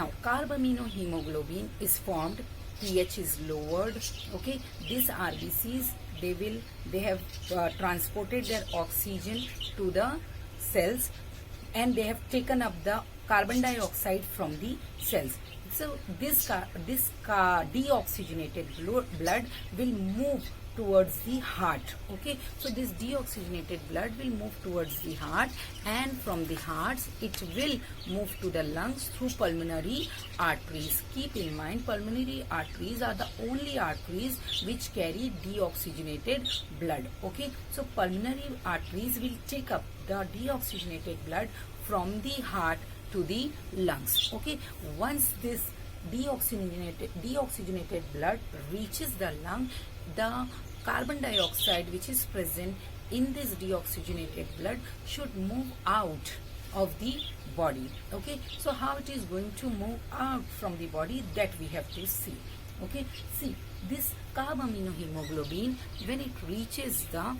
Now carbaminohemoglobin is formed, pH is lowered. Okay, these RBCs, they have transported their oxygen to the cells, and they have taken up the carbon dioxide from the cells. So this deoxygenated blood will move towards the heart. Okay, so this deoxygenated blood will move towards the heart, and from the hearts it will move to the lungs through pulmonary arteries. Keep in mind, pulmonary arteries are the only arteries which carry deoxygenated blood. Okay, so pulmonary arteries will take up the deoxygenated blood from the heart to the lungs. Okay, once this deoxygenated blood reaches the lung, the carbon dioxide which is present in this deoxygenated blood should move out of the body. Okay, so how it is going to move out from the body, that we have to see. Okay, see, this carbaminohemoglobin, when it reaches the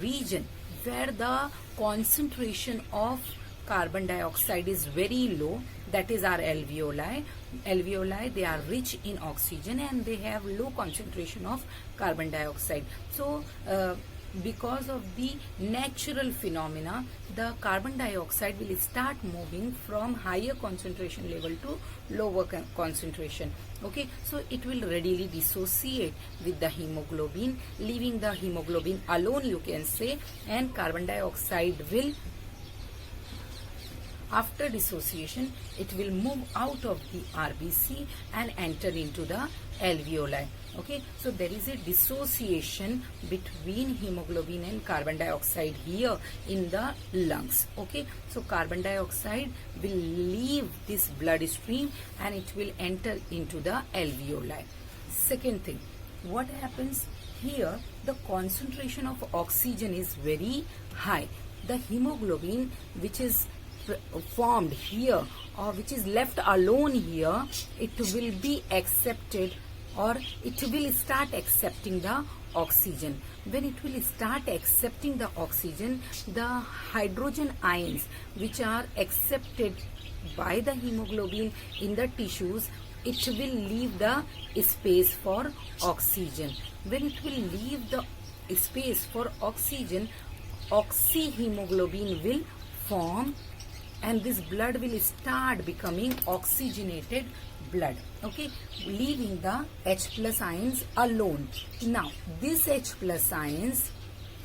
region where the concentration of carbon dioxide is very low, that is our alveoli. Alveoli, they are rich in oxygen and they have low concentration of carbon dioxide. So because of the natural phenomena, the carbon dioxide will start moving from higher concentration level to lower concentration. Okay, so it will readily dissociate with the hemoglobin, leaving the hemoglobin alone, you can say, and carbon dioxide will, after dissociation, it will move out of the RBC and enter into the alveoli. Okay, so there is a dissociation between hemoglobin and carbon dioxide here in the lungs. Okay, so carbon dioxide will leave this bloodstream and it will enter into the alveoli. Second thing, what happens here? The concentration of oxygen is very high. The hemoglobin which is formed here or which is left alone here, it will be accepted, or it will start accepting the oxygen. When it will start accepting the oxygen, the hydrogen ions which are accepted by the hemoglobin in the tissues, it will leave the space for oxygen. When it will leave the space for oxygen, oxyhemoglobin will form, and this blood will start becoming oxygenated blood. Okay, leaving the H plus ions alone. Now this H plus ions,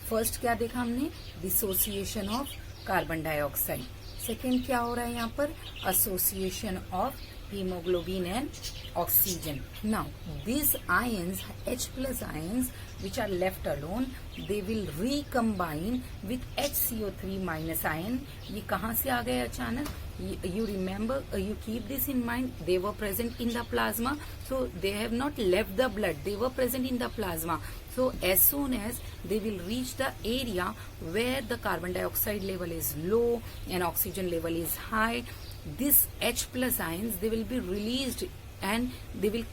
first क्या देखा हमने? Dissociation of carbon dioxide. Second क्या हो रहा है यहाँ पर? Association of hemoglobin and oxygen. Now these ions, H plus ions, which are left alone, they will recombine with HCO3 minus ion. ये कहाँ से आ गए अचानक? You remember, you keep this in mind, they were present in the plasma, so they have not left the blood, they were present in the plasma. So as soon as they will reach the area where the carbon dioxide level is low and oxygen level is high, this H plus ions, they will be released and they will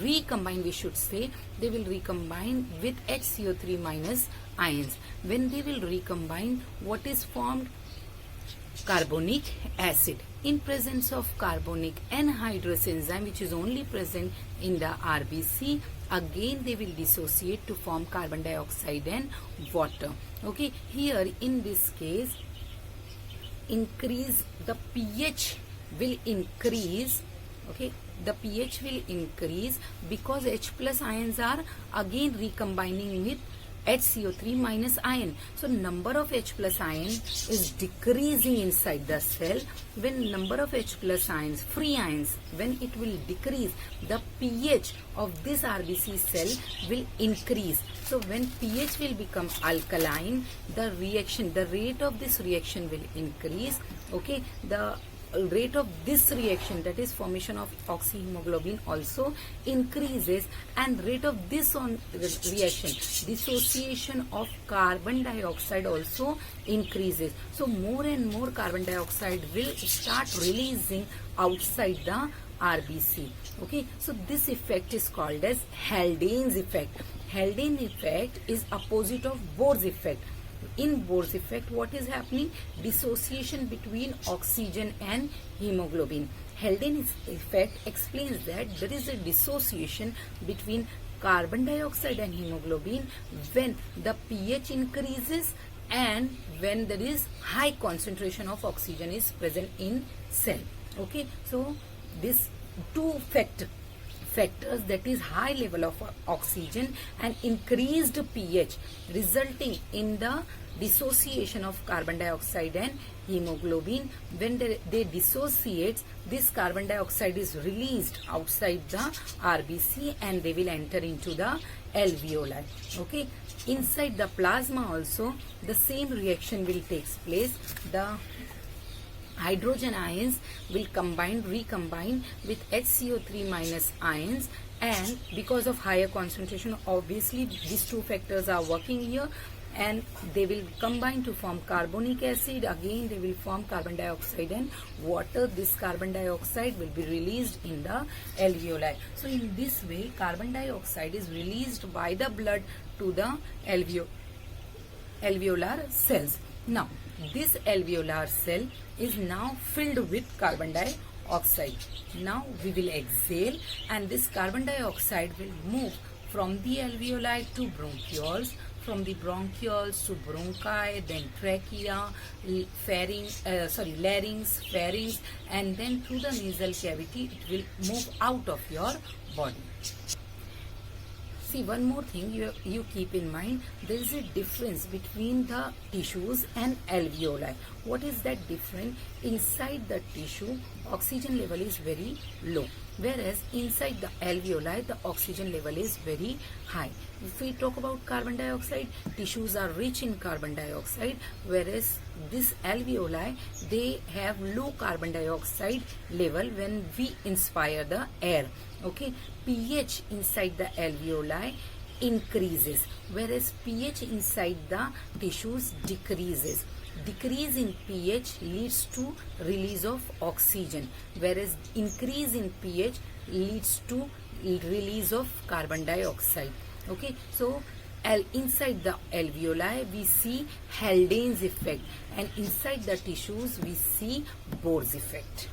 recombine we should say, they will recombine with HCO3 minus ions. When they will recombine, what is formed? Carbonic acid. In presence of carbonic anhydrase enzyme, which is only present in the RBC, again they will dissociate to form carbon dioxide and water. Okay, here in this case, increase the pH will increase. Okay, the pH will increase because H plus ions are again recombining with HCO3 minus ion. So number of H plus ion is decreasing inside the cell. When number of H plus ions, free ions, when it will decrease, the pH of this RBC cell will increase. So when pH will become alkaline, the rate of this reaction will increase. Okay, the rate of this reaction, that is formation of oxyhemoglobin, also increases, and rate of this reaction, dissociation of carbon dioxide, also increases. So more and more carbon dioxide will start releasing outside the RBC. Okay, so this effect is called as Haldane's effect. Haldane effect is opposite of Bohr's effect. In Bohr's effect, what is happening? Dissociation between oxygen and hemoglobin. Haldane's effect explains that there is a dissociation between carbon dioxide and hemoglobin when the pH increases and when there is high concentration of oxygen is present in cell. Okay, so this two factors, that is high level of oxygen and increased pH, resulting in the dissociation of carbon dioxide and hemoglobin. When they dissociate, this carbon dioxide is released outside the RBC and they will enter into the alveoli. Okay, inside the plasma also the same reaction will take place. The hydrogen ions will recombine with HCO3 minus ions, and because of higher concentration, obviously these two factors are working here, and they will combine to form carbonic acid. Again they will form carbon dioxide and water. This carbon dioxide will be released in the alveoli. So in this way carbon dioxide is released by the blood to the alveolar cells. Now this alveolar cell is now filled with carbon dioxide. Now we will exhale, and this carbon dioxide will move from the alveoli to bronchioles, from the bronchioles to bronchi, then trachea, larynx, pharynx, and then through the nasal cavity it will move out of your body. See, one more thing you keep in mind, there is a difference between the tissues and alveoli. What is that difference? Inside the tissue, oxygen level is very low, whereas inside the alveoli, the oxygen level is very high. If we talk about carbon dioxide, tissues are rich in carbon dioxide, whereas this alveoli, they have low carbon dioxide level when we inspire the air. Okay, pH inside the alveoli increases, whereas pH inside the tissues decreases. Decrease in pH leads to release of oxygen, whereas increase in pH leads to release of carbon dioxide. Okay, so inside the alveoli we see Haldane's effect, and inside the tissues we see Bohr's effect.